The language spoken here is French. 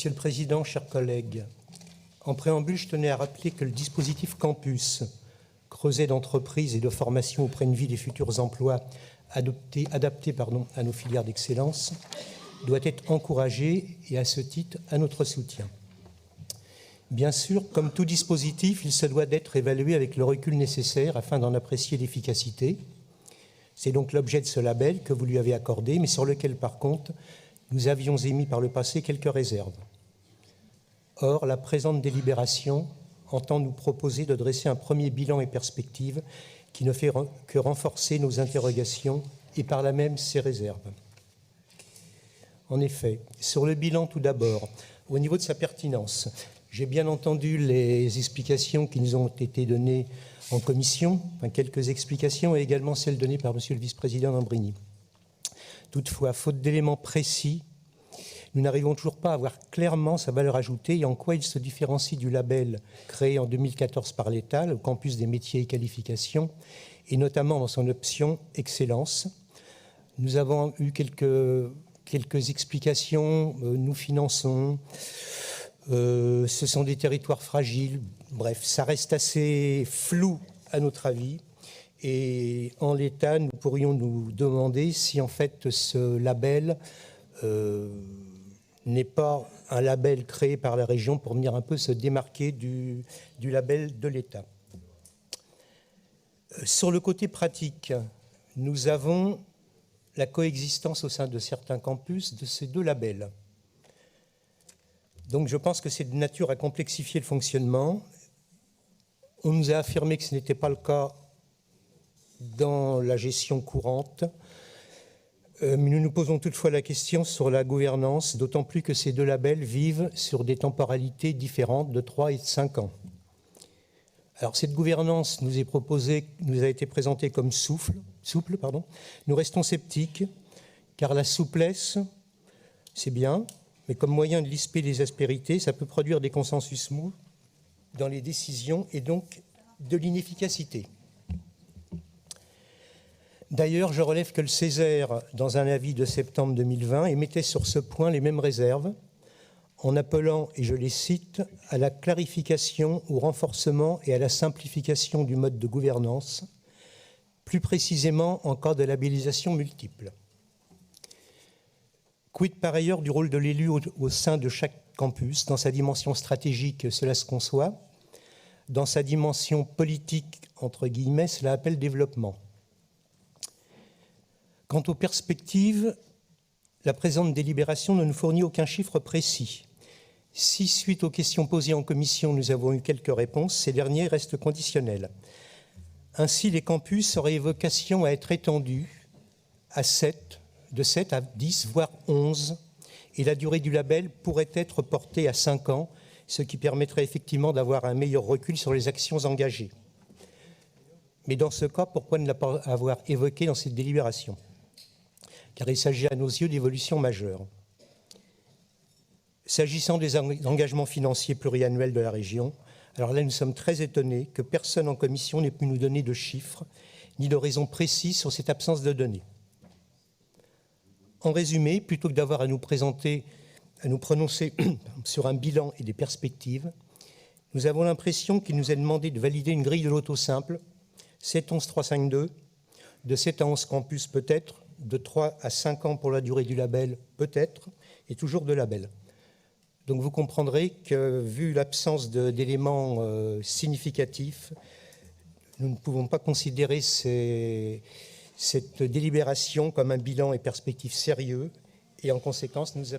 Monsieur le Président, chers collègues, en préambule, je tenais à rappeler que le dispositif Campus, creuset d'entreprise et de formation auprès de vie des futurs emplois adaptés à nos filières d'excellence, doit être encouragé et à ce titre à notre soutien. Bien sûr, comme tout dispositif, il se doit d'être évalué avec le recul nécessaire afin d'en apprécier l'efficacité. C'est donc l'objet de ce label que vous lui avez accordé, mais sur lequel, par contre, nous avions émis par le passé quelques réserves. Or, la présente délibération entend nous proposer de dresser un premier bilan et perspective qui ne fait que renforcer nos interrogations et par là même ces réserves. En effet, sur le bilan tout d'abord, au niveau de sa pertinence, j'ai bien entendu les explications qui nous ont été données en commission, quelques explications et également celles données par Monsieur le vice-président Lambrini. Toutefois, faute d'éléments précis, nous n'arrivons toujours pas à voir clairement sa valeur ajoutée et en quoi il se différencie du label créé en 2014 par l'État, le Campus des métiers et qualifications, et notamment dans son option Excellence. Nous avons eu quelques explications, nous finançons, ce sont des territoires fragiles, bref, ça reste assez flou à notre avis. Et en l'état, nous pourrions nous demander si en fait ce label n'est pas un label créé par la région pour venir un peu se démarquer du label de l'État. Sur le côté pratique, nous avons la coexistence au sein de certains campus de ces deux labels. Donc je pense que c'est de nature à complexifier le fonctionnement. On nous a affirmé que ce n'était pas le cas dans la gestion courante. Mais nous nous posons toutefois la question sur la gouvernance, d'autant plus que ces deux labels vivent sur des temporalités différentes de 3 et de 5 ans. Alors cette gouvernance nous a été présentée comme souple. Nous restons sceptiques, car la souplesse, c'est bien, mais comme moyen de lisper les aspérités, ça peut produire des consensus mous dans les décisions et donc de l'inefficacité. D'ailleurs, je relève que le Césaire, dans un avis de septembre 2020, émettait sur ce point les mêmes réserves, en appelant, et je les cite, à la clarification, au renforcement et à la simplification du mode de gouvernance, plus précisément en cas de labellisation multiple. Quid par ailleurs du rôle de l'élu au sein de chaque campus, dans sa dimension stratégique, cela se conçoit, dans sa dimension politique, entre guillemets, cela appelle développement. Quant aux perspectives, la présente délibération ne nous fournit aucun chiffre précis. Si, suite aux questions posées en commission, nous avons eu quelques réponses, ces derniers restent conditionnels. Ainsi, les campus auraient vocation à être étendus de 7 à 10, voire 11, et la durée du label pourrait être portée à 5 ans, ce qui permettrait effectivement d'avoir un meilleur recul sur les actions engagées. Mais dans ce cas, pourquoi ne pas avoir évoqué dans cette délibération ? Car il s'agit à nos yeux d'évolutions majeures. S'agissant des engagements financiers pluriannuels de la région, alors là, nous sommes très étonnés que personne en commission n'ait pu nous donner de chiffres ni de raisons précises sur cette absence de données. En résumé, plutôt que d'avoir à nous prononcer sur un bilan et des perspectives, nous avons l'impression qu'il nous est demandé de valider une grille de loto simple, 7-11-3-5-2, de 7 à 11 campus peut-être, de 3 à 5 ans pour la durée du label peut-être, et toujours de label. Donc vous comprendrez que, vu l'absence d'éléments significatifs, nous ne pouvons pas considérer cette délibération comme un bilan et perspective sérieux, et en conséquence, nous